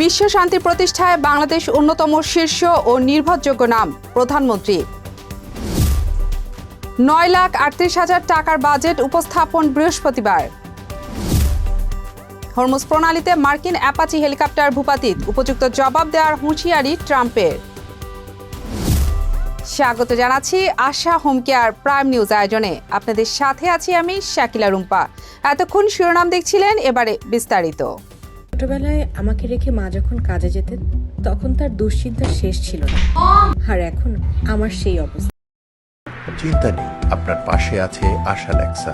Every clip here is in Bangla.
বিশ্ব শান্তি প্রতিষ্ঠায় বাংলাদেশ অন্যতম শীর্ষ ও নির্ভরযোগ্য নাম প্রধানমন্ত্রী। 9,38,000 টাকার বাজেট উপস্থাপন বৃহস্পতিবার। হরমুজ প্রণালীতে মার্কিন অ্যাপাচি হেলিকপ্টার ভূপাতিত, উপযুক্ত জবাব দেওয়ার হুঁশিয়ারি ট্রাম্পের। স্বাগত জানাচ্ছি আশা হোম কেয়ার প্রাইম নিউজ আয়োজনে। আপনাদের সাথে আছি আমি শাকিলা রুম্পা। এতক্ষণ শিরোনাম দেখছিলেন, এবারে বিস্তারিত। ছোটবেলায় আমাকে রেখে মা যখন কাজে যেতেন তখন তার দুশ্চিন্তার শেষ ছিল না, আর এখন আমার সেই অবস্থা। চিন্তা নেই, আপনার পাশে আছে আশা লেক্সা।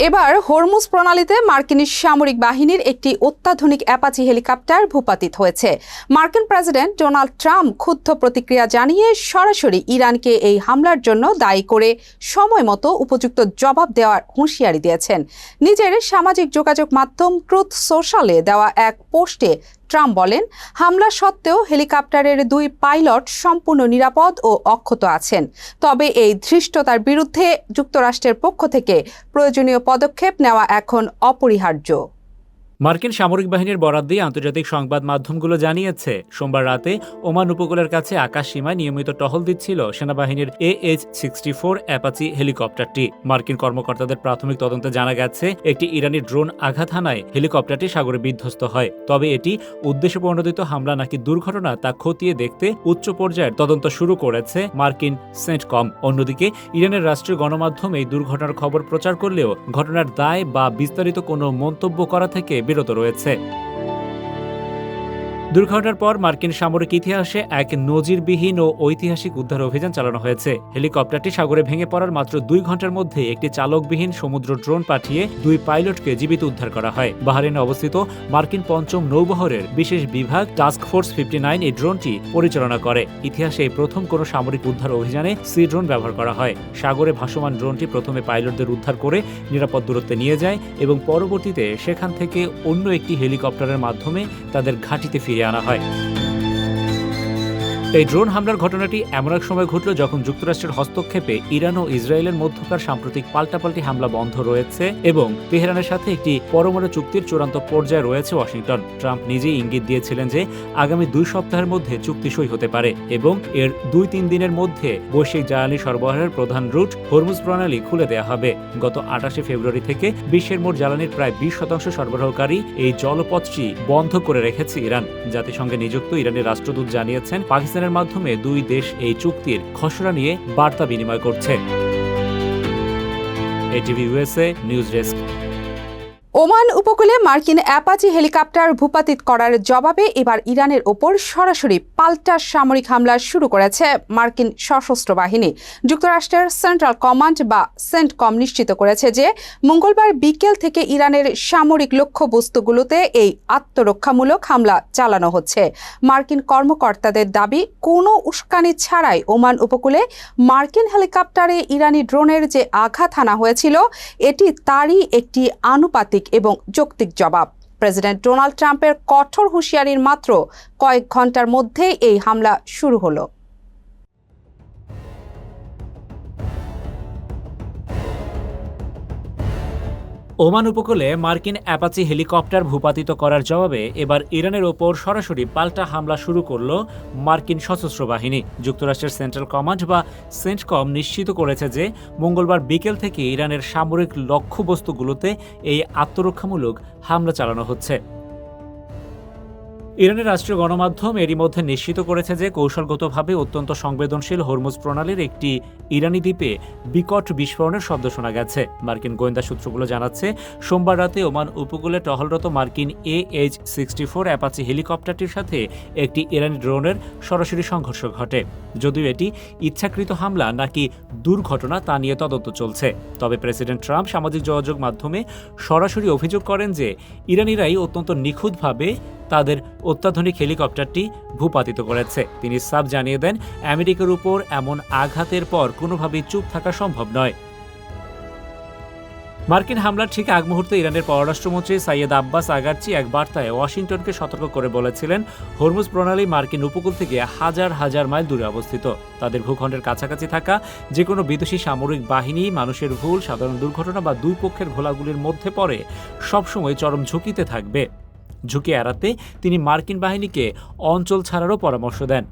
এবার হরমুজ প্রণালীতে মার্কিন সামরিক বাহিনীর একটি অত্যাধুনিক অ্যাপাচি হেলিকপ্টার ভূপাতিত হয়েছে। মার্কিন প্রেসিডেন্ট ডোনাল্ড ট্রাম্প ক্ষুব্ধ প্রতিক্রিয়া জানিয়ে সরাসরি ইরানকে এই হামলার জন্য দায়ী করে সময় মতো উপযুক্ত জবাব দেওয়ার হুঁশিয়ারি দিয়েছেন। নিজের সামাজিক যোগাযোগ মাধ্যম ট্রুথ সোশ্যালে দেওয়া এক পোস্টে ট্রাম্প বলেন, হামলা সত্ত্বেও হেলিকপ্টারের 2 পাইলট সম্পূর্ণ নিরাপদ ও অক্ষত আছেন। তবে এই ধৃষ্টতার বিরুদ্ধে যুক্তরাষ্ট্রের পক্ষ থেকে প্রয়োজনীয় পদক্ষেপ নেওয়া এখন অপরিহার্য। মার্কিন সামরিক বাহিনীর বরাত দিয়ে আন্তর্জাতিক সংবাদ মাধ্যমগুলো জানিয়েছে, সোমবার রাতে ওমান উপকূলের কাছে আকাশ সীমায় নিয়মিত টহল দিচ্ছিল সেনাবাহিনীর AH-64 অ্যাপাচি হেলিকপ্টারটি। মার্কিন কর্মকর্তাদের প্রাথমিক তদন্তে জানা গেছে, একটি ইরানি ড্রোন আঘাত হানায় হেলিকপ্টারটি সাগরে বিধ্বস্ত হয়। তবে এটি উদ্দেশ্যপ্রণোদিত হামলা নাকি দুর্ঘটনা তা খতিয়ে দেখতে উচ্চ পর্যায়ের তদন্ত শুরু করেছে মার্কিন সেন্টকম। অন্যদিকে ইরানের রাষ্ট্রীয় গণমাধ্যম এই দুর্ঘটনার খবর প্রচার করলেও ঘটনার দায় বা বিস্তারিত কোনো মন্তব্য করা থেকে বিরত রয়েছে। দুর্ঘটনার পর মার্কিন সামরিক ইতিহাসে এক নজিরবিহীন ও ঐতিহাসিক উদ্ধার অভিযান চালানো হয়েছে। হেলিকপ্টারটি সাগরে ভেঙে পড়ার মাত্র 2 ঘন্টার মধ্যে একটি চালকবিহীন সমুদ্র ড্রোন পাঠিয়ে 2 পাইলটকে জীবিত উদ্ধার করা হয়। বাহরাইনে অবস্থিত মার্কিন 5ম নৌবহরের বিশেষ বিভাগ টাস্ক ফোর্স 59 এই ড্রোনটি পরিচালনা করে। ইতিহাসে এই প্রথম কোনো সামরিক উদ্ধার অভিযানে সি ড্রোন ব্যবহার করা হয়। সাগরে ভাসমান ড্রোনটি প্রথমে পাইলটদের উদ্ধার করে নিরাপদ দূরত্বে নিয়ে যায় এবং পরবর্তীতে সেখান থেকে অন্য একটি হেলিকপ্টারের মাধ্যমে তাদের ঘাঁটিতে ফিরে আনা হয়। এই ড্রোন হামলার ঘটনাটি এমন এক সময় ঘটল যখন যুক্তরাষ্ট্রের হস্তক্ষেপে ইরান ও ইসরায়েলের মধ্যকার সাম্প্রতিক পাল্টাপাল্টি হামলা বন্ধ রয়েছে এবং তেহরানের সাথে একটি পরমাণু চুক্তির চূড়ান্ত পর্যায়ে রয়েছে ওয়াশিংটন। ট্রাম্প নিজেই ইঙ্গিত দিয়েছিলেন যে আগামী 2 সপ্তাহের মধ্যে চুক্তি সই হতে পারে এবং এর 2-3 দিনের মধ্যে বৈশ্বিক জ্বালানি সরবরাহের প্রধান রুট হরমুজ প্রণালী খুলে দেওয়া হবে। গত 28শে ফেব্রুয়ারি থেকে বিশ্বের মোট জ্বালানির প্রায় 20% সরবরাহকারী এই জলপথটি বন্ধ করে রেখেছে ইরান। জাতিসংঘে নিযুক্ত ইরানের রাষ্ট্রদূত জানিয়েছেন, পাকিস্তানের মাধ্যমে 2 দেশ এই চুক্তির খসড়া নিয়ে বার্তা বিনিময় করছে। ATV USA news desk. Oman উপকূলে মার্কিন অ্যাপাচি হেলিকপ্টার ভূপাতিত করার জবাবে এবার ইরানের ওপর সরাসরি পাল্টা সামরিক হামলা শুরু করেছে মার্কিন সশস্ত্র বাহিনী। যুক্তরাষ্ট্রের সেন্ট্রাল কমান্ড বা সেন্টকম নিশ্চিত করেছে যে মঙ্গলবার বিকেল থেকে ইরানের সামরিক লক্ষ্যবস্তুগুলোতে এই আত্মরক্ষামূলক হামলা চালানো হচ্ছে। মার্কিন কর্মকর্তাদের দাবি, কোনো উস্কানি ছাড়াই ওমান উপকূলে মার্কিন হেলিকপ্টারে ইরানি ড্রোনের যে আঘাত হানা হয়েছিল, এটি তারই একটি আনুপাতিক এবং যৌক্তিক জবাব। প্রেসিডেন্ট ডোনাল্ড ট্রাম্পের কঠোর হুঁশিয়ারির মাত্র কয়েক ঘন্টার মধ্যেই এই হামলা শুরু হলো। ওমান উপকূলে মার্কিন অ্যাপাচি হেলিকপ্টার ভূপাতিত করার জবাবে এবার ইরানের ওপর সরাসরি পাল্টা হামলা শুরু করল মার্কিন সশস্ত্র বাহিনী। যুক্তরাষ্ট্রের সেন্ট্রাল কমান্ড বা সেন্টকম নিশ্চিত করেছে যে মঙ্গলবার বিকেল থেকে ইরানের সামরিক লক্ষ্যবস্তুগুলোতে এই আত্মরক্ষামূলক হামলা চালানো হচ্ছে। ইরানের রাষ্ট্রীয় গণমাধ্যম এরই মধ্যে নিশ্চিত করেছে যে কৌশলগতভাবে অত্যন্ত সংবেদনশীল হরমুজ প্রণালীর একটি ইরানি দ্বীপে বিকট বিস্ফোরণের শব্দ শোনা গেছে। মার্কিন গোয়েন্দা সূত্রগুলো জানাচ্ছে, সোমবার রাতে ওমান উপকূলে টহলরত মার্কিন AH-64 অ্যাপাচি হেলিকপ্টারটির সাথে একটি ইরানি ড্রোনের সরাসরি সংঘর্ষ ঘটে। যদিও এটি ইচ্ছাকৃত হামলা নাকি দুর্ঘটনা তা নিয়ে তদন্ত চলছে। তবে প্রেসিডেন্ট ট্রাম্প সামাজিক যোগাযোগ মাধ্যমে সরাসরি অভিযোগ করেন যে ইরানিরাই অত্যন্ত নিখুঁতভাবে তাদের অত্যাধুনিক হেলিকপ্টারটি ভূপাতিত করেছে। তিনি সাফ জানিয়ে দেন, আমেরিকার উপর এমন আঘাতের পর কোনোভাবেই চুপ থাকা সম্ভব নয়। মার্কিন হামলার ঠিক আগ মুহূর্তে ইরানের পররাষ্ট্রমন্ত্রী সাইয়েদ আব্বাস আগারচি এক বার্তায় ওয়াশিংটনকে সতর্ক করে বলেছিলেন, হরমুজ প্রণালী মার্কিন উপকূল থেকে হাজার হাজার মাইল দূরে অবস্থিত। তাদের ভূখণ্ডের কাছাকাছি থাকা যে কোনো বিদেশি সামরিক বাহিনী মানুষের ভুল, সাধারণ দুর্ঘটনা বা দুই পক্ষের ঘোলাগুলির মধ্যে পড়ে সবসময় চরম ঝুঁকিতে থাকবে। ঝুঁকি এড়াতে তিনি মার্কিন বাহিনীকে অঞ্চল ছাড়ারও পরামর্শ দেন।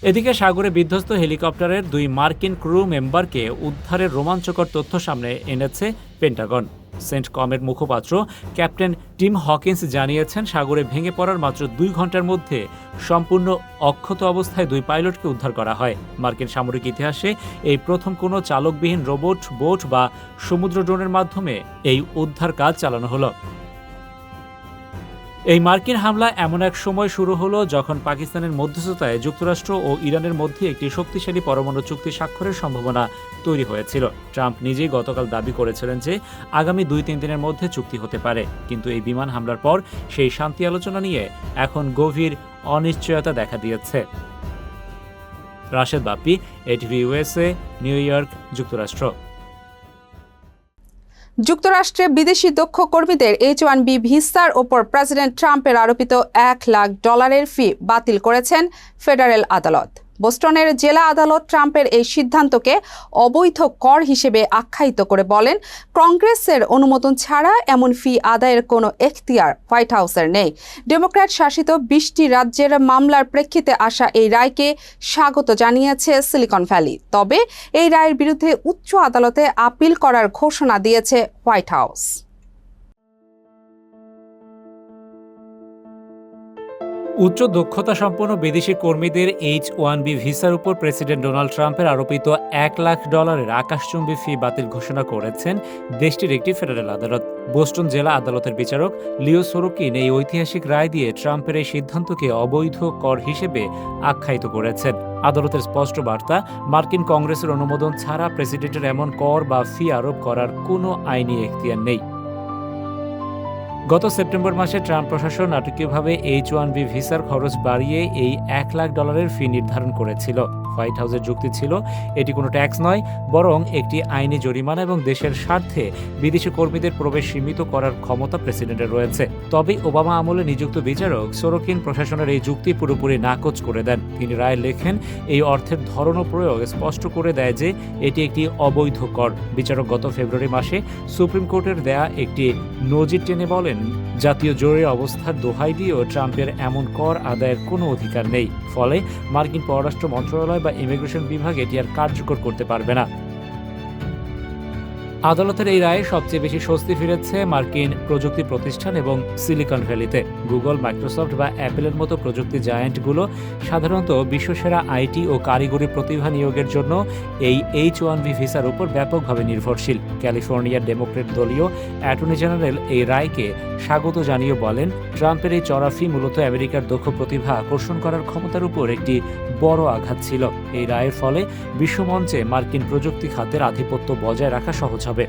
এদিকে সাগরে বিধ্বস্ত হেলিকপ্টারের 2 মার্কিন ক্রু মেম্বারকে উদ্ধারের রোমাঞ্চকর তথ্য সামনে এনেছে পেন্টাগন। সেন্টকমের মুখপাত্র ক্যাপ্টেন টিম হকিন্স জানিয়েছেন, সাগরে ভেঙে পড়ার মাত্র 2 ঘন্টার মধ্যে সম্পূর্ণ অক্ষত অবস্থায় 2 পাইলটকে উদ্ধার করা হয়। মার্কিন সামরিক ইতিহাসে এই প্রথম কোনো চালকবিহীন রোবট, বোট বা সমুদ্র ড্রোনের মাধ্যমে এই উদ্ধার কাজ চালানো হলো। এই মার্কিন হামলা এমন এক সময় শুরু হলো যখন পাকিস্তানের মধ্যস্থতায় যুক্তরাষ্ট্র ও ইরানের মধ্যে একটি শক্তিশালী পরমাণু চুক্তি স্বাক্ষরের সম্ভাবনা তৈরি হয়েছিল। ট্রাম্প নিজেই গতকাল দাবি করেছিলেন যে আগামী 2-3 দিনের মধ্যে চুক্তি হতে পারে, কিন্তু এই বিমান হামলার পর সেই শান্তি আলোচনা নিয়ে এখন গভীর অনিশ্চয়তা দেখা দিয়েছে। Rashed Bappi, ATV USA, new York, যুক্তরাষ্ট্র। যুক্তরাষ্ট্রে বিদেশি দক্ষ কর্মীদের H-1B ভিসার ওপর প্রেসিডেন্ট ট্রাম্পের আরোপিত $1 লাখ ফি বাতিল করেছেন ফেডারেল আদালত। বোস্টনের জেলা আদালত ট্রাম্পের এই সিদ্ধান্তকে অবৈধ কর হিসেবে আখ্যায়িত করে বলেন, কংগ্রেসের অনুমোদন ছাড়া এমন ফি আদায়ের কোনো এখতিয়ার হোয়াইট হাউসের নেই। ডেমোক্র্যাট শাসিত 20টি রাজ্যের মামলার প্রেক্ষিতে আসা এই রায়কে স্বাগত জানিয়েছে সিলিকন ভ্যালি। তবে এই রায়ের বিরুদ্ধে উচ্চ আদালতে আপিল করার ঘোষণা দিয়েছে হোয়াইট হাউস। উচ্চ দক্ষতা সম্পন্ন বিদেশি কর্মীদের H-1B ভিসার উপর প্রেসিডেন্ট ডোনাল্ড ট্রাম্পের আরোপিত $1 লাখ আকাশচুম্বী ফি বাতিল ঘোষণা করেছেন দেশটির একটি ফেডারেল আদালত। বোস্টন জেলা আদালতের বিচারক লিও সোরোকিন এই ঐতিহাসিক রায় দিয়ে ট্রাম্পের এই সিদ্ধান্তকে অবৈধ কর হিসেবে আখ্যায়িত করেছেন। আদালতের স্পষ্ট বার্তা, মার্কিন কংগ্রেসের অনুমোদন ছাড়া প্রেসিডেন্টের এমন কর বা ফি আরোপ করার কোনো আইনি এখতিয়ার নেই। গত সেপ্টেম্বর মাসে ট্রাম্প প্রশাসন নাটকীয়ভাবে H-1B ভিসার খরচ বাড়িয়ে এই $1 লাখ ফি নির্ধারণ করেছিল। হোয়াইট হাউসের যুক্তি ছিল, এটি কোনো ট্যাক্স নয়, বরং একটি আইনি জরিমানা এবং দেশের স্বার্থে বিদেশি কর্মীদের প্রবেশ সীমিত করার ক্ষমতা প্রেসিডেন্টের রয়েছে। তবে ওবামা আমলে নিযুক্ত বিচারক সোরোকিন প্রশাসনের এই যুক্তি পুরোপুরি নাকচ করে দেন। তিনি রায় লেখেন, এই অর্থের ধরন ও প্রয়োগ স্পষ্ট করে দেয় যে এটি একটি অবৈধ কর। বিচারক গত ফেব্রুয়ারি মাসে সুপ্রিম কোর্টের দেয়া একটি নজির টেনে বলেন, জাতীয় জরুরি অবস্থার দোহাই দিয়েও ট্রাম্পের এমন কর আদায়ের কোনো অধিকার নেই। ফলে মার্কিন পররাষ্ট্র মন্ত্রণালয় বা ইমিগ্রেশন বিভাগ এটি আর কার্যকর করতে পারবে না। আদালতের এই রায়ে সবচেয়ে বেশি স্বস্তি ফিরেছে মার্কিন প্রযুক্তি প্রতিষ্ঠান এবং সিলিকন ভ্যালিতে। গুগল, মাইক্রোসফট বা অ্যাপেলের মতো প্রযুক্তি জায়ান্টগুলো সাধারণত বিশ্বসেরা আইটি ও কারিগরি প্রতিভা নিয়োগের জন্য এই H-1B ভিসার উপর ব্যাপকভাবে নির্ভরশীল। ক্যালিফোর্নিয়ার ডেমোক্রেট দলীয় অ্যাটর্নি জেনারেল এই রায়কে স্বাগত জানিয়ে বলেন, ট্রাম্পের এই চড়া ফি মূলত আমেরিকার দক্ষ প্রতিভা আকর্ষণ করার ক্ষমতার উপর একটি বড় আঘাত ছিল। এই রায়ের ফলে বিশ্বমঞ্চে মার্কিন প্রযুক্তি খাতের আধিপত্য বজায় রাখা সহজ হবে।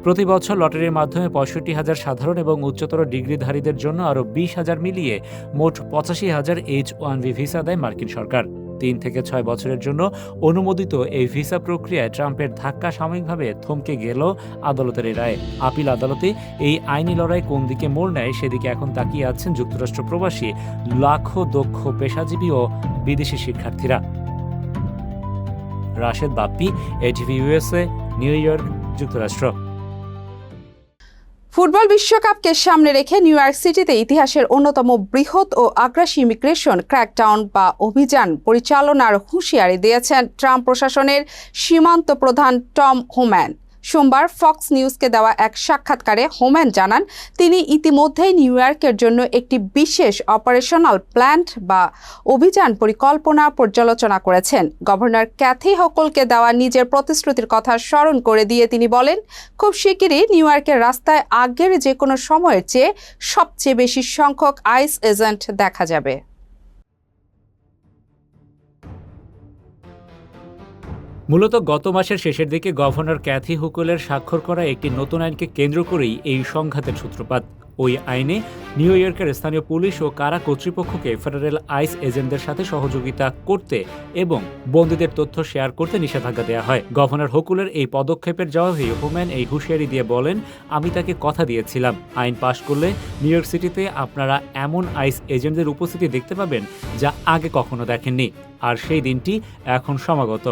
প্রতি বছর লটারির মাধ্যমে 65,000 সাধারণ এবং উচ্চতর ডিগ্রিধারীদের জন্য আরও 20,000 মিলিয়ে মোট 85,000 H-1B ভিসা দেয় মার্কিন সরকার। 3 থেকে 6 বছরের জন্য অনুমোদিত এই ভিসা প্রক্রিয়ায় ট্রাম্পের ধাক্কা সাময়িকভাবে থমকে গেল আদালতের এই রায়ে। আপিল আদালতে এই আইনি লড়াই কোন দিকে মোড় নেয় সেদিকে এখন তাকিয়ে আছেন যুক্তরাষ্ট্র প্রবাসী লাখো দক্ষ পেশাজীবী ও বিদেশি শিক্ষার্থীরা। Rashed Bappi, ATV USA, new York, যুক্তরাষ্ট্র। ফুটবল বিশ্বকাপকে সামনে রেখে নিউ ইয়র্ক সিটিতে ইতিহাসের অন্যতম বৃহৎ ও আগ্রাসী ইমিগ্রেশন ক্র্যাকডাউন বা অভিযান পরিচালনার হুঁশিয়ারি দিয়েছেন ট্রাম্প প্রশাসনের সীমান্ত প্রধান টম হোম্যান। সোমবার ফক্স নিউজকে দেওয়া এক সাক্ষাৎকারে হোম্যান জানান, তিনি ইতিমধ্যেই নিউ ইয়র্কের জন্য একটি বিশেষ অপারেশনাল প্ল্যান বা অভিযান পরিকল্পনা পর্যালোচনা করেছেন। গভর্নর ক্যাথি হকলকে দেওয়া নিজের প্রতিশ্রুতির কথা স্মরণ করে দিয়ে তিনি বলেন, খুব শিগগিরই নিউ ইয়র্কের রাস্তায় আগের যে কোনো সময়ের চেয়ে সবচেয়ে বেশি সংখ্যক আইস এজেন্ট দেখা যাবে। মূলত গত মাসের শেষের দিকে গভর্নর ক্যাথি হুকলের স্বাক্ষর করা একটি নতুন আইনকে কেন্দ্র করেই এই সংঘাতের সূত্রপাত। ওই আইনে নিউ ইয়র্কের স্থানীয় পুলিশ ও কারা কর্তৃপক্ষকে ফেডারেল আইস এজেন্টদের সাথে সহযোগিতা করতে এবং বন্দীদের তথ্য শেয়ার করতে নিষেধাজ্ঞা দেওয়া হয়। গভর্নর হোকুলের এই পদক্ষেপের জবাবে হোম্যান এই হুঁশিয়ারি দিয়ে বলেন, আমি তাকে কথা দিয়েছিলাম, আইন পাশ করলে নিউ ইয়র্ক সিটিতে আপনারা এমন আইস এজেন্টদের উপস্থিতি দেখতে পাবেন যা আগে কখনো দেখেননি, আর সেই দিনটি এখন সমাগত।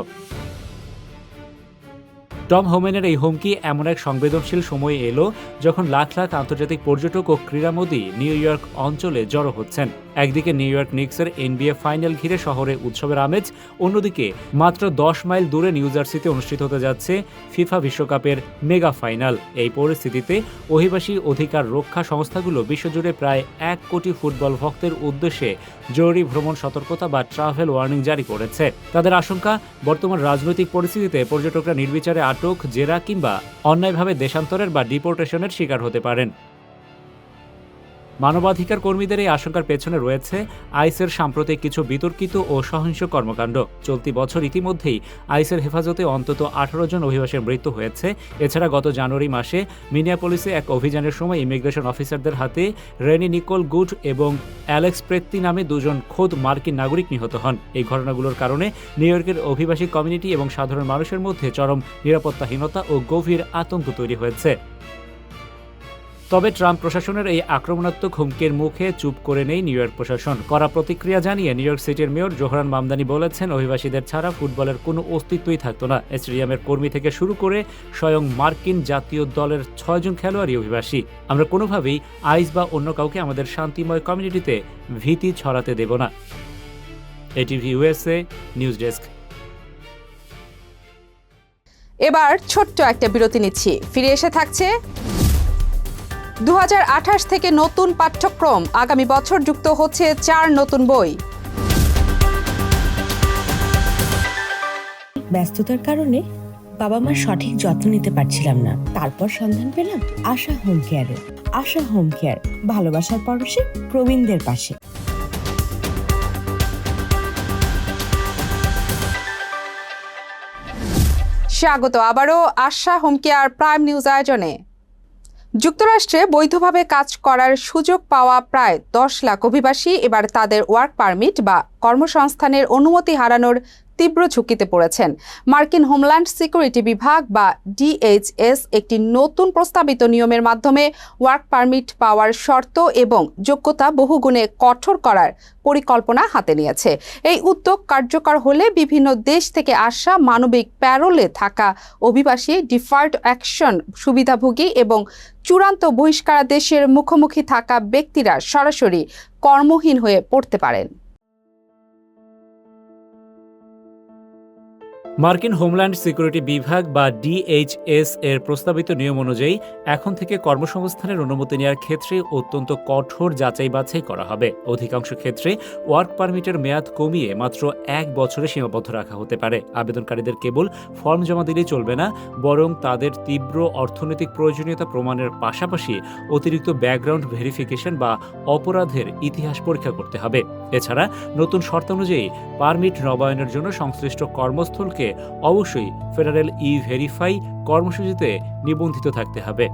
টম হোম্যানের এই হুমকি এমন এক সংবেদনশীল সময়ে এলো যখন লাখ লাখ আন্তর্জাতিক পর্যটক ও ক্রীড়ামোদী নিউ ইয়র্ক অঞ্চলে জড়ো হচ্ছেন। একদিকে নিউ ইয়র্ক নিক্সের NBA ফাইনাল ঘিরে শহরে উৎসবের আমেজ, অন্যদিকে মাত্র 10 মাইল দূরে নিউ জার্সিতে অনুষ্ঠিত হতে যাচ্ছে ফিফা বিশ্বকাপের মেগা ফাইনাল। এই পরিস্থিতিতে অভিবাসী অধিকার রক্ষা সংস্থাগুলো বিশ্বজুড়ে প্রায় 1 কোটি ফুটবল ভক্তের উদ্দেশ্যে জরুরি ভ্রমণ সতর্কতা বা ট্রাভেল ওয়ার্নিং জারি করেছে। তাদের আশঙ্কা, বর্তমান রাজনৈতিক পরিস্থিতিতে পর্যটকরা নির্বিচারে আটক, জেরা কিংবা অন্যায়ভাবে দেশান্তরের বা ডিপোর্টেশনের শিকার হতে পারেন। মানবাধিকার কর্মীদের এই আশঙ্কার পেছনে রয়েছে আইসের সাম্প্রতিক কিছু বিতর্কিত ও সহিংস কর্মকাণ্ড। চলতি বছর ইতিমধ্যেই আইসের হেফাজতে অন্তত 18 জন অভিবাসীর মৃত্যু হয়েছে। এছাড়া গত জানুয়ারি মাসে মিনিয়াপলিসে এক অভিযানের সময় ইমিগ্রেশন অফিসারদের হাতে রেনি নিকোল গুড এবং অ্যালেক্স প্রেত্তি নামে 2 জন খোদ মার্কিন নাগরিক নিহত হন। এই ঘটনাগুলোর কারণে নিউ ইয়র্কের অভিবাসী কমিউনিটি এবং সাধারণ মানুষের মধ্যে চরম নিরাপত্তাহীনতা ও গভীর আতঙ্ক তৈরি হয়েছে। তবে ট্রাম্প প্রশাসনের এই আক্রমণাত্মক হুমকির মুখে চুপ করে নেই নিউ ইয়র্ক প্রশাসন। কড়া প্রতিক্রিয়া জানিয়ে নিউ ইয়র্ক সিটির মেয়র জোহরান মামদানি বলেছেন, অভিবাসীদের ছাড়া ফুটবলের কোনো অস্তিত্বই থাকতো না। স্টেডিয়ামের কর্মী থেকে শুরু করে স্বয়ং মার্কিন জাতীয় দলের 6 জন খেলোয়াড়ই অভিবাসী। আমরা কোনোভাবেই আইস বা অন্য কাউকে আমাদের শান্তিময় কমিউনিটিতে ভীতি ছড়াতে দেব না। ATV USA news desk. এবার ছোট্ট একটা বিরতি নিচ্ছি, ফিরে এসে থাকছে 2028 থেকে নতুন পাঠ্যক্রম, আগামী বছর যুক্ত হচ্ছে 4 নতুন বই। ব্যস্ততার কারণে বাবা মার সঠিক যত্ন নিতে পারছিলাম না। তারপর সন্ধান পেলাম আশা হোম কেয়ারে। আশা হোম কেয়ার, ভালোবাসার পরশে প্রবীণদের পাশে। স্বাগত আবারও আশা হোম কেয়ার প্রাইম নিউজ আয়োজনে। যুক্তরাষ্ট্রে বৈধভাবে কাজ করার সুযোগ পাওয়া প্রায় 10 লাখ অভিবাসী এবার তাদের ওয়ার্ক পারমিট বা কর্মসংস্থানের অনুমতি হারানোর তীব্র ঝুঁকিতে পড়েছেন। মার্কিন হোমল্যান্ড সিকিউরিটি বিভাগ বা DHS একটি নতুন প্রস্তাবিত নিয়মের মাধ্যমে ওয়ার্ক পারমিট পাওয়ার শর্ত এবং যোগ্যতা বহুগুণে কঠোর করার পরিকল্পনা হাতে নিয়েছে। এই উদ্যোগ কার্যকর হলে বিভিন্ন দেশ থেকে আসা মানবিক প্যারোলে থাকা অভিবাসী, ডিফার্ড অ্যাকশন সুবিধাভোগী এবং চূড়ান্ত বহিষ্কারাদেশের মুখোমুখি থাকা ব্যক্তিরা সরাসরি কর্মহীন হয়ে পড়তে পারেন। মার্কিন হোমল্যান্ড সিকিউরিটি বিভাগ বা DHS এর প্রস্তাবিত নিয়ম অনুযায়ী এখন থেকে কর্মসংস্থানের অনুমতি নেওয়ার ক্ষেত্রে অত্যন্ত কঠোর যাচাই বাছাই করা হবে। অধিকাংশ ক্ষেত্রে ওয়ার্ক পারমিটের মেয়াদ কমিয়ে মাত্র 1 বছরে সীমাবদ্ধ রাখা হতে পারে। আবেদনকারীদের কেবল ফর্ম জমা দিলেই চলবে না, বরং তাদের তীব্র অর্থনৈতিক প্রয়োজনীয়তা প্রমাণের পাশাপাশি অতিরিক্ত ব্যাকগ্রাউন্ড ভেরিফিকেশন বা অপরাধের ইতিহাস পরীক্ষা করতে হবে। এছাড়া নতুন শর্ত অনুযায়ী পারমিট নবায়নের জন্য সংশ্লিষ্ট কর্মস্থলকে অবশ্যই ফেডারেল ভেরিফাই কর্মসূচিতে নিবন্ধিত থাকতে হবে।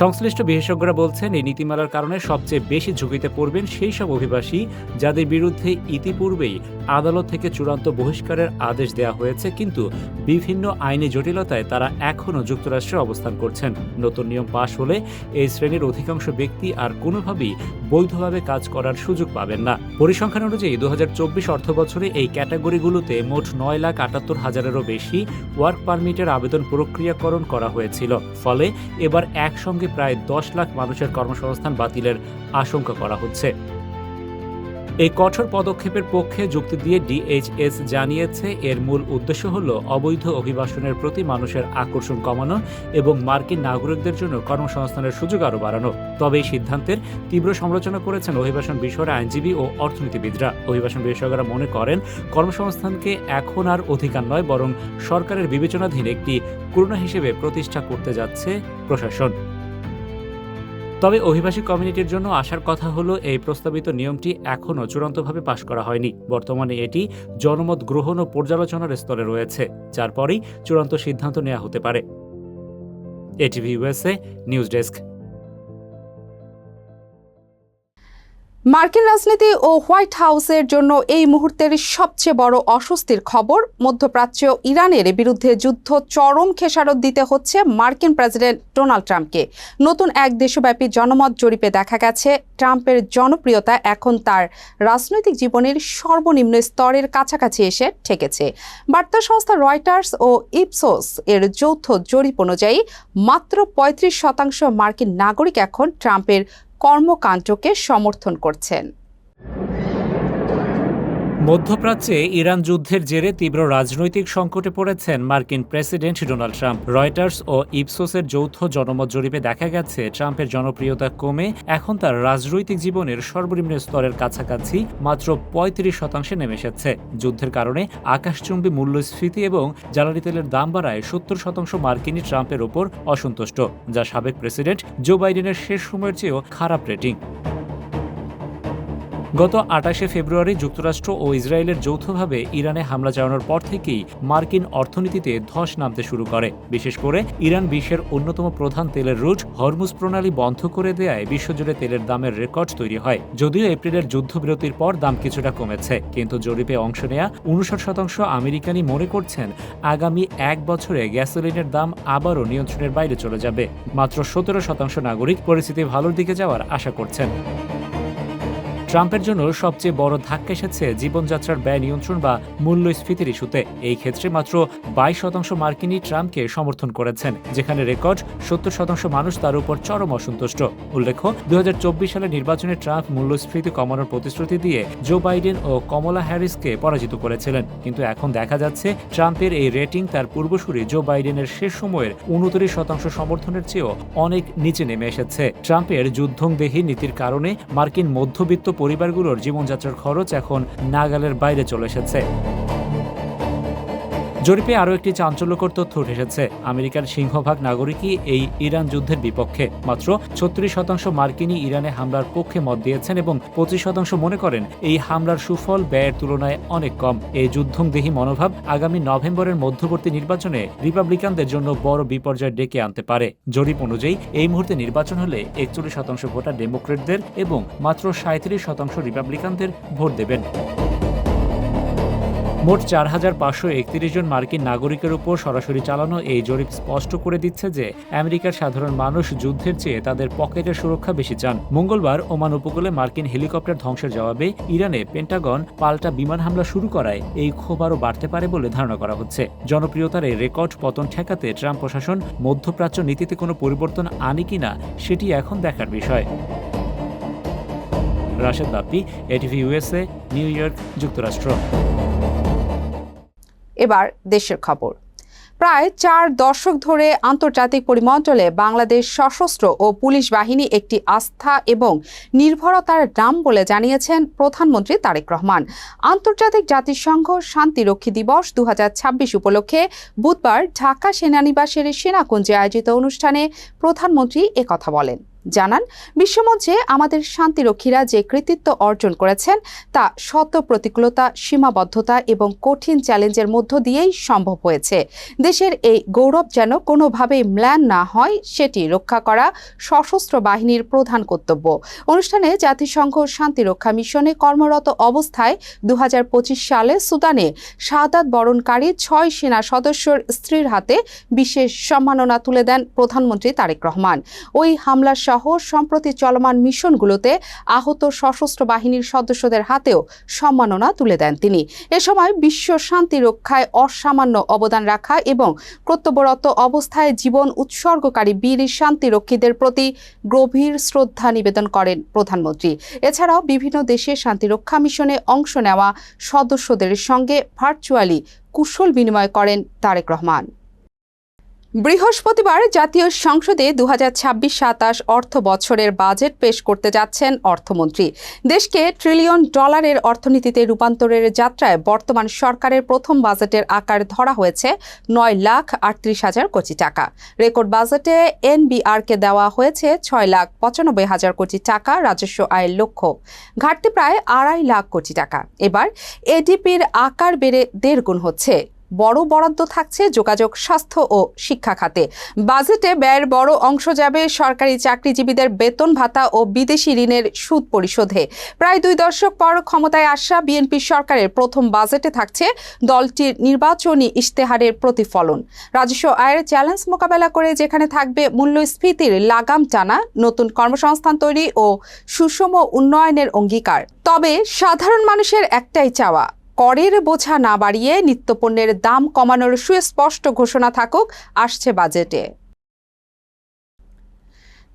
সংশ্লিষ্ট বিশেষজ্ঞরা বলছেন, এই নীতিমালার কারণে সবচেয়ে বেশি ঝুঁকিতে পড়বেন সেই সব অভিবাসী যাদের বিরুদ্ধে ইতিপূর্বেই আদালত থেকে চূড়ান্ত বহিষ্কারের আদেশ দেওয়া হয়েছে, কিন্তু বিভিন্ন আইনি জটিলতায় তারা এখনও যুক্তরাষ্ট্রে অবস্থান করছেন। নতুন নিয়ম পাশ হলে এই শ্রেণীর অধিকাংশ ব্যক্তি আর কোনোভাবেই বৈধভাবে কাজ করার সুযোগ পাবেন না। পরিসংখ্যান অনুযায়ী 2024 অর্থবছরে এই ক্যাটাগরিগুলোতে মোট 9,78,000-এরও বেশি ওয়ার্ক পারমিটের আবেদন প্রক্রিয়াকরণ করা হয়েছিল। ফলে এবার একসঙ্গে প্রায় 10 লাখ মানুষের কর্মসংস্থান বাতিলের আশঙ্কা করা হচ্ছে। এই কঠোর পদক্ষেপের পক্ষে যুক্তি দিয়ে DHS জানিয়েছে, এর মূল উদ্দেশ্য হল অবৈধ অভিবাসনের প্রতি মানুষের আকর্ষণ কমানো এবং মার্কিন নাগরিকদের জন্য কর্মসংস্থানের সুযোগ আরও বাড়ানো। তবে এই সিদ্ধান্তের তীব্র সমালোচনা করেছেন অভিবাসন বিষয়ের আইনজীবী ও অর্থনীতিবিদরা। অভিবাসন বিশেষজ্ঞরা মনে করেন, কর্মসংস্থানকে এখন আর অধিকার নয়, বরং সরকারের বিবেচনাধীন একটি করুণা হিসেবে প্রতিষ্ঠা করতে যাচ্ছে প্রশাসন। তবে অভিবাসী কমিউনিটির জন্য আসার কথা হলো, এই প্রস্তাবিত নিয়মটি এখনও চূড়ান্তভাবে পাশ করা হয়নি। বর্তমানে এটি জনমত গ্রহণ ও পর্যালোচনার স্তরে রয়েছে, যার পরেই চূড়ান্ত সিদ্ধান্ত নেওয়া হতে পারে। ATV USA news desk. মার্কিন রাজনীতি ও হোয়াইট হাউসের জন্য এই মুহূর্তের সবচেয়ে বড় অস্বস্তির খবর, মধ্যপ্রাচ্য ইরানের বিরুদ্ধে যুদ্ধ চরম খেসারত দিতে হচ্ছে মার্কিন প্রেসিডেন্ট ডোনাল্ড ট্রাম্পকে। নতুন এক দেশব্যাপী জনমত জরিপে দেখা গেছে ট্রাম্পের জনপ্রিয়তা এখন তার রাজনৈতিক জীবনের সর্বনিম্ন স্তরের কাছাকাছি এসে ঠেকেছে। বার্তা সংস্থা রয়টার্স ও ইপসোস এর যৌথ জরিপ অনুযায়ী মাত্র ৩৫% মার্কিন নাগরিক এখন ট্রাম্পের কর্মকাণ্ডকে সমর্থন করছেন। মধ্যপ্রাচ্যে ইরান যুদ্ধের জেরে তীব্র রাজনৈতিক সংকটে পড়েছেন মার্কিন প্রেসিডেন্ট ডোনাল্ড ট্রাম্প। রয়টার্স ও ইপসোসের যৌথ জনমত জরিপে দেখা গেছে ট্রাম্পের জনপ্রিয়তা কমে এখন তার রাজনৈতিক জীবনের সর্বনিম্ন স্তরের কাছাকাছি মাত্র ৩৫% নেমে এসেছে। যুদ্ধের কারণে আকাশচুম্বী মূল্যস্ফীতি এবং জ্বালানি তেলের দাম বাড়ায় ৭০% মার্কিনী ট্রাম্পের ওপর অসন্তুষ্ট, যা সাবেক প্রেসিডেন্ট জো বাইডেনের শেষ সময়ের চেয়েও খারাপ রেটিং। গত ২৮শে ফেব্রুয়ারি যুক্তরাষ্ট্র ও ইসরায়েলের যৌথভাবে ইরানে হামলা চালানোর পর থেকেই মার্কিন অর্থনীতিতে ধস নামতে শুরু করে। বিশেষ করে ইরান বিশ্বের অন্যতম প্রধান তেলের রুট হরমুজ প্রণালী বন্ধ করে দেয়ায় বিশ্বজুড়ে তেলের দামের রেকর্ড তৈরি হয়। যদিও এপ্রিলের যুদ্ধবিরতির পর দাম কিছুটা কমেছে, কিন্তু জরিপে অংশ নেয়া ৫৯% আমেরিকানই মনে করছেন আগামী ১ বছরে গ্যাসোলিনের দাম আবারও নিয়ন্ত্রণের বাইরে চলে যাবে। মাত্র ১৭% নাগরিক পরিস্থিতি ভালোর দিকে যাওয়ার আশা করছেন। ট্রাম্পের জন্য সবচেয়ে বড় ধাক্কা এসেছে জীবনযাত্রার ব্যয় নিয়ন্ত্রণ বা মূল্যস্ফীতির ইস্যুতে। এই ক্ষেত্রে মাত্র ২২% মার্কিনই ট্রাম্পকে সমর্থন করেছেন, যেখানে রেকর্ড ৭০% মানুষ তার উপর চরম অসন্তুষ্ট। উল্লেখ্য, ২০২৪ সালের নির্বাচনে ট্রাম্প মূল্যস্ফীতি কমানোর প্রতিশ্রুতি দিয়ে জো বাইডেন ও কমলা হ্যারিসকে পরাজিত করেছিলেন। কিন্তু এখন দেখা যাচ্ছে ট্রাম্পের এই রেটিং তার পূর্বসূরি জো বাইডেনের শেষ সময়ের ২৯% সমর্থনের চেয়েও অনেক নিচে নেমে এসেছে। ট্রাম্পের যুদ্ধংদেহী নীতির কারণে মার্কিন মধ্যবিত্ত পরিবারগুলোর জীবনযাত্রার খরচ এখন নাগালের বাইরে চলে এসেছে। জরিপে আরও একটি চাঞ্চল্যকর তথ্য উঠে এসেছে। আমেরিকার সিংহভাগ নাগরিকই এই ইরান যুদ্ধের বিপক্ষে। মাত্র ৩৬% মার্কিনই ইরানে হামলার পক্ষে মত দিয়েছেন এবং ২৫% মনে করেন এই হামলার সুফল ব্যয়ের তুলনায় অনেক কম। এই যুদ্ধংদেহী মনোভাব আগামী নভেম্বরের মধ্যবর্তী নির্বাচনে রিপাবলিকানদের জন্য বড় বিপর্যয় ডেকে আনতে পারে। জরিপ অনুযায়ী এই মুহূর্তে নির্বাচন হলে ৪১% ভোটার ডেমোক্রেটদের এবং মাত্র ৩৭% রিপাবলিকানদের ভোট দেবেন। মোট ৪,৫৩১ জন মার্কিন নাগরিকের উপর সরাসরি চালানো এই জরিপ স্পষ্ট করে দিচ্ছে যে আমেরিকার সাধারণ মানুষ যুদ্ধের চেয়ে তাদের পকেটের সুরক্ষা বেশি চান। মঙ্গলবার ওমান উপকূলে মার্কিন হেলিকপ্টার ধ্বংসের জবাবে ইরানে পেন্টাগন পাল্টা বিমান হামলা শুরু করায় এই ক্ষোভ আরও বাড়তে পারে বলে ধারণা করা হচ্ছে। জনপ্রিয়তার এই রেকর্ড পতন ঠেকাতে ট্রাম্প প্রশাসন মধ্যপ্রাচ্য নীতিতে কোনো পরিবর্তন আনে কিনা সেটি এখন দেখার বিষয়। Rashed Bappi, ATV USA, new York, যুক্তরাষ্ট্র। এবার দেশের খবর। প্রায় ৪ দশক ধরে আন্তর্জাতিক পরিমণ্ডলে বাংলাদেশ সশস্ত্র ও পুলিশ বাহিনী একটি আস্থা এবং নির্ভরতার নাম বলে জানিয়েছেন প্রধানমন্ত্রী তারেক রহমান। আন্তর্জাতিক জাতিসংঘ শান্তিরক্ষী দিবস ২০২৬ উপলক্ষে বুধবার ঢাকা সেনানিবাসের সেনাকুঞ্জে আয়োজিত অনুষ্ঠানে প্রধানমন্ত্রী একথা বলেন। জানান, বিশ্বমঞ্চে আমাদের শান্তিরক্ষীরা যে কৃতিত্ব অর্জন করেছেন তা শত প্রতিকূলতা, সীমাবদ্ধতা এবং কঠিন চ্যালেঞ্জের মধ্য দিয়েই সম্ভব হয়েছে। দেশের এই গৌরব যেন কোনোভাবেই ম্লান না হয় সেটি রক্ষা করা সশস্ত্র বাহিনীর প্রধান কর্তব্য। অনুষ্ঠানে জাতিসংঘ শান্তিরক্ষা মিশনে কর্মরত অবস্থায় ২০২৫ সালে সুদানে শাহাদাত বরণকারী ৬ সেনা সদস্যর স্ত্রীর হাতে বিশেষ সম্মাননা তুলে দেন প্রধানমন্ত্রী তারেক রহমান। ওই হামলা সহ সম্প্রতি চলমান মিশনগুলোতে আহত সশস্ত্র বাহিনীর সদস্যদের হাতেও সম্মাননা তুলে দেন তিনি। এ সময় বিশ্ব শান্তি রক্ষায় অসামান্য অবদান রাখা এবং কর্তব্যরত অবস্থায় জীবন উৎসর্গকারী বীর শান্তিরক্ষীদের প্রতি গভীর শ্রদ্ধা নিবেদন করেন প্রধানমন্ত্রী। এছাড়াও বিভিন্ন দেশের শান্তিরক্ষা মিশনে অংশ নেওয়া সদস্যদের সঙ্গে ভার্চুয়ালি কুশল বিনিময় করেন তারেক রহমান। বৃহস্পতিবার জাতীয় সংসদে ২০২৬-২৭ অর্থ বছরের বাজেট পেশ করতে যাচ্ছেন অর্থমন্ত্রী। দেশকে $1 ট্রিলিয়ন অর্থনীতিতে রূপান্তরের যাত্রায় বর্তমান সরকারের প্রথম বাজেটের আকার ধরা হয়েছে ৯,৩৮,০০০ কোটি টাকা। রেকর্ড বাজেটে এনবিআরকে দেওয়া হয়েছে ৬,৯৫,০০০ কোটি টাকা রাজস্ব আয়ের লক্ষ্য, ঘাটতি প্রায় ২.৫ লাখ কোটি টাকা। এবার এডিপির আকার বেড়ে ১.৫ গুণ হচ্ছে। বড় বরাদ্দ থাকছে যোগাযোগ, স্বাস্থ্য ও শিক্ষা খাতে। বাজেটে ব্যয়ের বড় অংশ যাবে সরকারি চাকরিজীবীদের বেতন ভাতা ও বিদেশি ঋণের সুদ পরিশোধে। প্রায় 2 দশক পর ক্ষমতায় আসা বিএনপি সরকারের প্রথম বাজেটে থাকছে দলটির নির্বাচনী ইশতেহারের প্রতিফলন। রাজস্ব আয়ের চ্যালেঞ্জ মোকাবেলা করে যেখানে থাকবে মূল্যস্ফীতির লাগাম টানা, নতুন কর্মসংস্থান তৈরি ও সুষম উন্নয়নের অঙ্গীকার। তবে সাধারণ মানুষের একটাই চাওয়া, করের বোঝা না বাড়িয়ে নিত্যপণ্যের দাম কমানোর সুস্পষ্ট ঘোষণা থাকুক আসছে বাজেটে।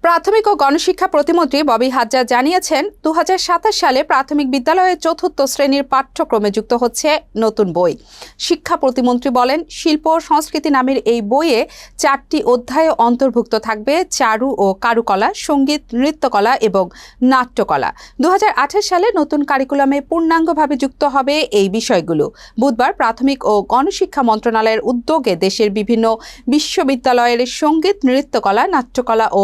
প্রাথমিক ও গণশিক্ষা প্রতিমন্ত্রী ববি হাজ্জাজ জানিয়েছেন, 2027 সালে প্রাথমিক বিদ্যালয়ের 4র্থ শ্রেণীর পাঠ্যক্রমে যুক্ত হচ্ছে নতুন বই। শিক্ষা প্রতিমন্ত্রী বলেন, শিল্প ও সংস্কৃতি নামের এই বইয়ে 4টি অধ্যায়ে অন্তর্ভুক্ত থাকবে চারু ও কারুকলা, সঙ্গীত, নৃত্যকলা এবং নাট্যকলা। 2028 সালে নতুন কারিকুলামে পূর্ণাঙ্গভাবে যুক্ত হবে এই বিষয়গুলো। বুধবার প্রাথমিক ও গণশিক্ষা মন্ত্রণালয়ের উদ্যোগে দেশের বিভিন্ন বিশ্ববিদ্যালয়ের সঙ্গীত, নৃত্যকলা, নাট্যকলা ও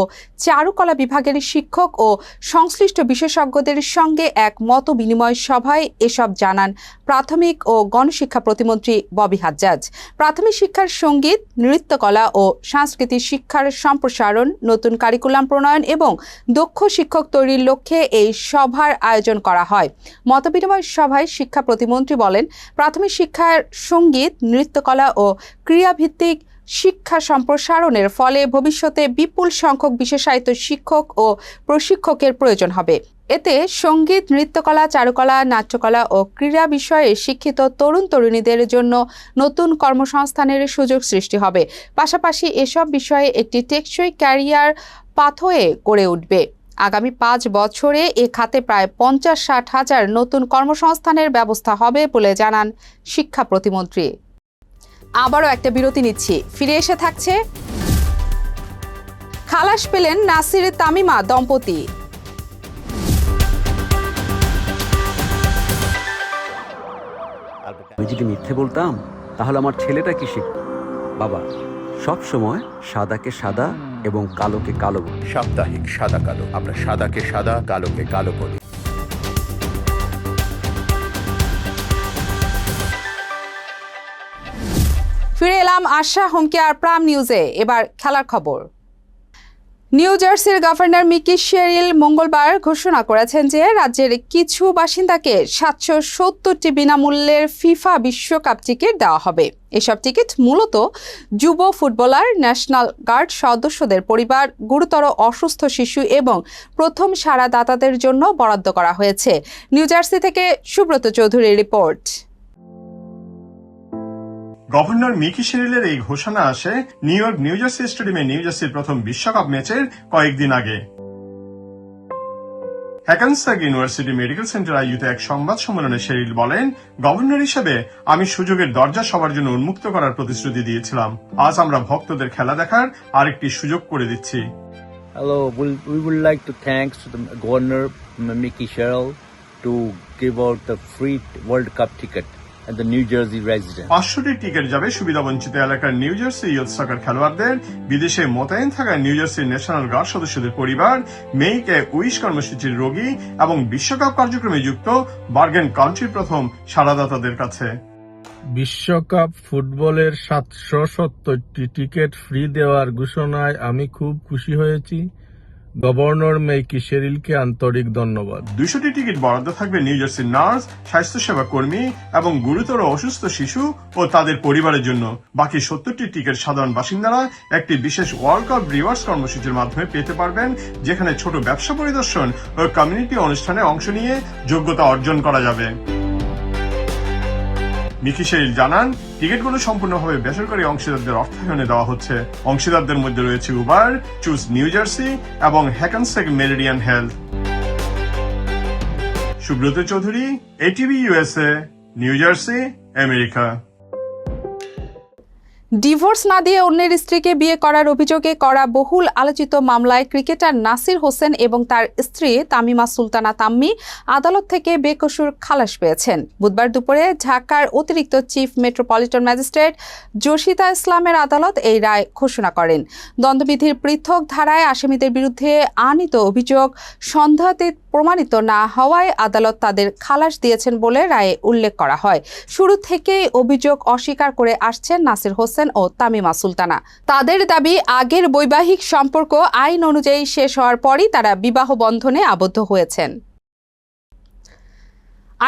চারুকলা বিভাগের শিক্ষক ও সংশ্লিষ্ট বিশেষজ্ঞদের সঙ্গে এক মত বিনিময় সভায় এসব জানান প্রাথমিক ও গণশিক্ষা প্রতিমন্ত্রী ববি হাজ্জাজ। প্রাথমিক শিক্ষার সঙ্গীত, নৃত্যকলা ও সাংস্কৃতিক শিক্ষার সম্প্রসারণ, নতুন কারিকুলাম প্রণয়ন এবং দক্ষ শিক্ষক তৈরির লক্ষ্যে এই সভার আয়োজন করা হয়। মতবিনিময় সভায় শিক্ষা প্রতিমন্ত্রী বলেন, প্রাথমিক শিক্ষার সঙ্গীত, নৃত্যকলা ও ক্রীড়াভিত্তিক শিক্ষা সম্প্রসারণের ফলে ভবিষ্যতে বিপুল সংখ্যক বিশেষায়িত শিক্ষক ও প্রশিক্ষকের প্রয়োজন হবে। এতে সঙ্গীত, নৃত্যকলা, চারুকলা, নাট্যকলা ও ক্রীড়া বিষয়ে শিক্ষিত তরুণ তরুণীদের জন্য নতুন কর্মসংস্থানের সুযোগ সৃষ্টি হবে। পাশাপাশি এসব বিষয়ে একটি টেকসই ক্যারিয়ার পাথওয়ে গড়ে উঠবে। আগামী 5 বছরে এ খাতে প্রায় 50-60 হাজার নতুন কর্মসংস্থানের ব্যবস্থা হবে বলে জানান শিক্ষা প্রতিমন্ত্রী। আবারও একটা বিরতি নিচ্ছি, ফিরে এসে থাকছে। খালাস পেলেন নাসির তামিমা দম্পতি। আমি যদি মিথ্যে বলতাম তাহলে আমার ছেলেটা কি শিখত? বাবা, সব সময় সাদাকে সাদা এবং কালোকে কালো বলি। সাপ্তাহিক সাদা কালো, আমরা সাদাকে সাদা, কালোকে কালো বলি। ফিরে এলাম আশা হোম কেয়ার প্রাইম নিউজে। এবার খেলার খবর। নিউ জার্সির গভর্নর মিকি শেরিল মঙ্গলবার ঘোষণা করেছেন যে রাজ্যের কিছু বাসিন্দাকে 770টি বিনামূল্যের ফিফা বিশ্বকাপ টিকিট দেওয়া হবে। এসব টিকিট মূলত যুব ফুটবলার, ন্যাশনাল গার্ড সদস্যদের পরিবার, গুরুতর অসুস্থ শিশু এবং প্রথম সাড়াদাতাদের জন্য বরাদ্দ করা হয়েছে। নিউ জার্সি থেকে সুব্রত চৌধুরীর রিপোর্ট। গভর্নর মিকি শেরিলের এই ঘোষণা আসে নিউ ইয়র্ক নিউ জার্সি স্টেডিয়ামে নিউ জার্সির প্রথম বিশ্বকাপ ম্যাচের কয়েকদিন আগে। হ্যাকানসাগ ইউনিভার্সিটি মেডিকেল সেন্টার আয়োজিত এক সংবাদ সম্মেলনে শেরিল বলেন, গভর্নর হিসেবে আমি সুযোগের দরজা সবার জন্য উন্মুক্ত করার প্রতিশ্রুতি দিয়েছিলাম। আজ আমরা ভক্তদের খেলা দেখার আরেকটি সুযোগ করে দিচ্ছি। Hello, we would like to thank the Governor Mickey Sherrill to give out the free World Cup ticket and the New Jersey residents. 500টি টিকিট যাবে সুবিধাবঞ্চিত এলাকার নিউ জার্সি ইয়ুথ সকার খেলোয়াড়দের, বিদেশে মোতায়েন থাকা নিউ জার্সির ন্যাশনাল গার্ড সদস্যদের পরিবার, মেক এ উইশ কর্মসূচির রোগী এবং বিশ্বকাপ কার্যক্রমে যুক্ত বার্গেন কাউন্টির প্রথম সাড়াদাতাদের কাছে। বিশ্বকাপ ফুটবলের 770টি টিকিট ফ্রি দেওয়ার ঘোষণায় আমি খুব খুশি হয়েছি। গভর্নর মিকি শেরিলকে আন্তরিক ধন্যবাদ। 200টি টিকিট বরাদ্দ থাকবে নিউ জার্সির নার্স, স্বাস্থ্যসেবা কর্মী এবং গুরুতর অসুস্থ শিশু ও তাদের পরিবারের জন্য। বাকি 70টি টিকিট সাধারণ বাসিন্দারা একটি বিশেষ ওয়ার্ল্ড কাপ রিওয়ার্ডস কর্মসূচির মাধ্যমে পেতে পারবেন, যেখানে ছোট ব্যবসা পরিদর্শন ও কমিউনিটি অনুষ্ঠানে অংশ নিয়ে যোগ্যতা অর্জন করা যাবে। মিকি শেরিল জানান, টিকিটগুলো সম্পূর্ণভাবে বেসরকারি অংশীদারদের অর্থায়নে দেওয়া হচ্ছে। অংশীদারদের মধ্যে রয়েছে উবার, চুজ নিউ জার্সি এবং Hackensack Meridian Health. Subrata Chowdhury, ATV USA, New Jersey, America. Divorce না দিয়ে অন্যের স্ত্রীকে বিয়ে করার অভিযোগে করা বহুল আলোচিত মামলায় ক্রিকেটার নাসির হোসেন এবং তার স্ত্রী তামিমা সুলতানা তাম্মি আদালত থেকে বেকসুর খালাস পেয়েছেন। বুধবার দুপুরে ঢাকার অতিরিক্ত চিফ মেট্রোপলিটন ম্যাজিস্ট্রেট জসিতা ইসলামের আদালত এই রায় ঘোষণা করেন। দ্বন্দ্ববিধির পৃথক ধারায় আসামিদের বিরুদ্ধে আনীত অভিযোগ সন্দেহাতীত প্রমাণিত না হওয়ায় আদালত তাদের খালাস দিয়েছেন বলে রায়ে উল্লেখ করা হয়। শুরু থেকেই অভিযোগ অস্বীকার করে আসছেন নাসির হোসেন ও তামিমা সুলতানা। তাদের দাবি, আগের বৈবাহিক সম্পর্ক আইন অনুযায়ী শেষ হওয়ার পরই তারা বিবাহ বন্ধনে আবদ্ধ হয়েছেন।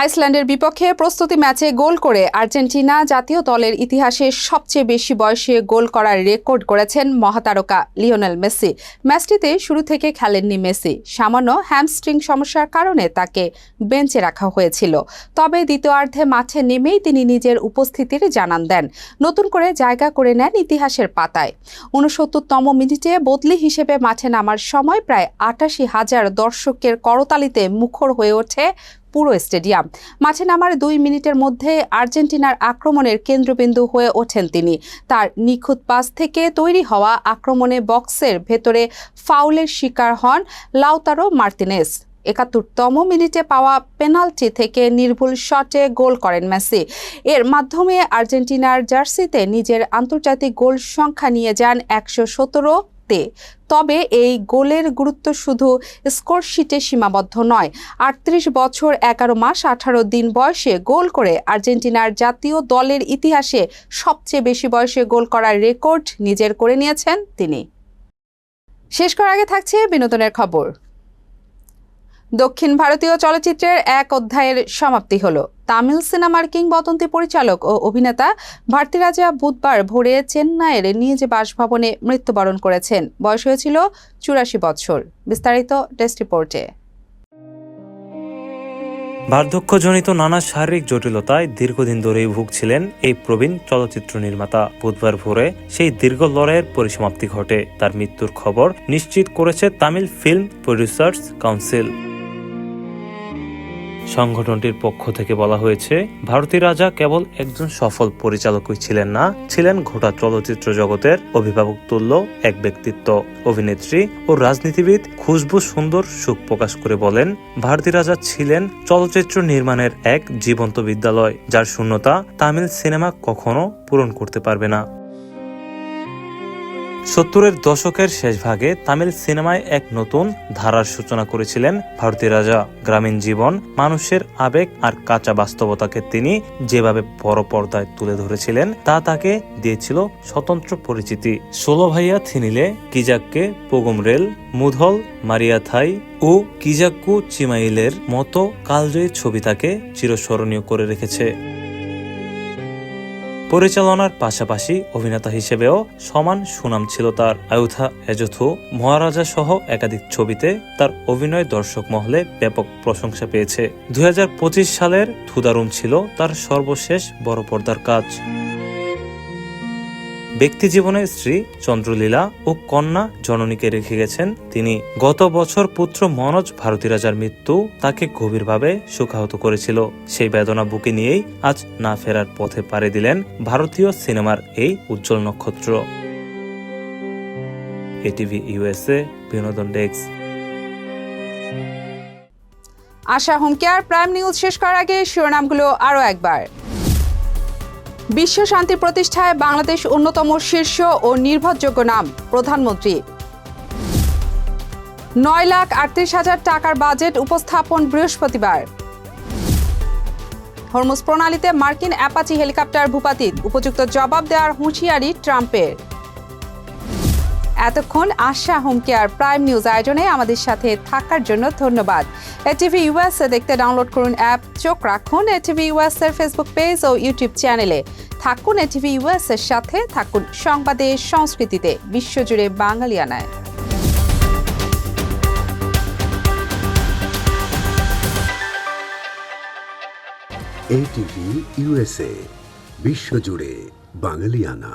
আইসল্যান্ডের বিপক্ষে প্রস্তুতি ম্যাচে গোল করে আর্জেন্টিনা জাতীয় দলের ইতিহাসে সবচেয়ে বেশি বয়সে গোল করার রেকর্ড করেছেন মহাতারকা লিওনেল মেসি। ম্যাচটিতে শুরু থেকে খেলেননি মেসি। সামান্য হ্যামস্ট্রিং সমস্যার কারণে তাকে বেঞ্চে রাখা হয়েছিল। তবে দ্বিতীয়ার্ধে মাঠে নেমেই তিনি নিজের উপস্থিতির জানান দেন, নতুন করে জায়গা করে নেন ইতিহাসের পাতায়। ৬৯তম মিনিটে বদলি হিসেবে মাঠে নামার সময় প্রায় ৮৮,০০০ দর্শকের করতালিতে মুখর হয়ে ওঠে পুরো স্টেডিয়াম। মাঠে নামার ২ মিনিটের মধ্যে আর্জেন্টিনার আক্রমণের কেন্দ্রবিন্দু হয়ে ওঠেন তিনি। তার নিখুঁত পাস থেকে তৈরি হওয়া আক্রমণে বক্সের ভেতরে ফাউলের শিকার হন লাউতারো মার্তিনেজ। ৭১তম মিনিটে পাওয়া পেনাল্টি থেকে নির্ভুল শটে গোল করেন মেসি। এর মাধ্যমে আর্জেন্টিনার জার্সিতে নিজের আন্তর্জাতিক গোল সংখ্যা নিয়ে যান ১১৭-তে। তবে এই গোলের গুরুত্ব শুধু স্কোরশিটে সীমাবদ্ধ নয়। ৩৮ বছর ১১ মাস ১৮ দিন বয়সে গোল করে আর্জেন্টিনার জাতীয় দলের ইতিহাসে সবচেয়ে বেশি বয়সে গোল করার রেকর্ড নিজের করে নিয়েছেন তিনি। শেষ করার আগে থাকছে বিনোদনের খবর। দক্ষিণ ভারতীয় চলচ্চিত্রের এক অধ্যায়ের সমাপ্তি হলো। তামিল সিনেমার কিংবদন্তি পরিচালক ও অভিনেতা ভারতীরাজা বুধবার ভোরে চেন্নাইয়ের নিজ বাসভবনে মৃত্যুবরণ করেছেন। বয়স হয়েছিল ৮৪ বছর। বিস্তারিত ডেস্ক রিপোর্টে। বার্ধক্যজনিত নানা শারীরিক জটিলতায় দীর্ঘদিন ধরেই ভুগছিলেন এই প্রবীণ চলচ্চিত্র নির্মাতা। বুধবার ভোরে সেই দীর্ঘ লড়াইয়ের পরিসমাপ্তি ঘটে। তার মৃত্যুর খবর নিশ্চিত করেছে তামিল ফিল্ম প্রডিউসার্স কাউন্সিল। সংগঠনটির পক্ষ থেকে বলা হয়েছে, ভারতীরাজা কেবল একজন সফল পরিচালকই ছিলেন না, ছিলেন গোটা চলচ্চিত্র জগতের অভিভাবক তুল্য এক ব্যক্তিত্ব। অভিনেত্রী ও রাজনীতিবিদ খুশবু সুন্দর সুখ প্রকাশ করে বলেন, ভারতীরাজা ছিলেন চলচ্চিত্র নির্মাণের এক জীবন্ত বিদ্যালয়, যার শূন্যতা তামিল সিনেমা কখনো পূরণ করতে পারবে না। ৭০-এর দশকের শেষ ভাগে তামিল সিনেমায় এক নতুন ধারার সূচনা করেছিলেন ভারতীরাজা। গ্রামীণ জীবন, মানুষের আবেগ আর কাঁচা বাস্তবতাকে তিনি যেভাবে বড় পর্দায় তুলে ধরেছিলেন তা তাকে দিয়েছিল স্বতন্ত্র পরিচিতি। ১৬ ভাইয়া থিনিলে, কিজাক্কে পোগমরেল, মুধল মারিয়াথাই ও কিজাক্কু চিমাইলের মতো কালজয়ী ছবি তাকে চিরস্মরণীয় করে রেখেছে। পরিচালনার পাশাপাশি অভিনেতা হিসেবেও সমান সুনাম ছিল তার। আয়ুথা এজথু, মহারাজা সহ একাধিক ছবিতে তার অভিনয় দর্শক মহলে ব্যাপক প্রশংসা পেয়েছে। ২০২৫ সালের থুদারুম ছিল তার সর্বশেষ বড় পর্দার কাজ। ব্যক্তি জীবনে স্ত্রী চন্দ্রলীলা ও কন্যা জননীকে রেখে গেছেন তিনি। গত বছর পুত্র মনোজ ভারতীরাজার মৃত্যু তাকে গভীরভাবে শোকাহত করেছিল। সেই বেদনা বুকে নিয়েই আজ না ফেরার পথে পাড়ি দিলেন ভারতীয় সিনেমার এই উজ্জ্বল নক্ষত্র। এটিভি ইউএসএ বিনোদন ডেস্ক। আশা হোম কেয়ার প্রাইম নিউজ শেষ করার আগে শিরোনামগুলো আরও একবার। বিশ্ব শান্তি প্রতিষ্ঠায় বাংলাদেশ অন্যতম শীর্ষ ও নির্ভরযোগ্য নাম, প্রধানমন্ত্রী। ৯,৩৮,০০০ টাকার বাজেট উপস্থাপন বৃহস্পতিবার। হরমুজ প্রণালীতে মার্কিন অ্যাপাচি হেলিকপ্টার ভূপাতিত, উপযুক্ত জবাব দেওয়ার হুঁশিয়ারি ট্রাম্পের। এতক্ষণ আশা হোম কেয়ার প্রাইম নিউজ আয়োজনে আমাদের সাথে থাকার জন্য ধন্যবাদ। এটিভি ইউএসএ দেখতে ডাউনলোড করুন অ্যাপ, চোখ রাখুন এটিভি ইউএস এর ফেসবুক পেজ ও ইউটিউব চ্যানেলে। থাকুন এটিভি ইউএস এর সাথে, থাকুন সংবাদে সংস্কৃতিতে, বিশ্বজুড়ে বাঙালিয়ানায়। এটিভি ইউএসএ, বিশ্বজুড়ে বাঙালিয়ানা।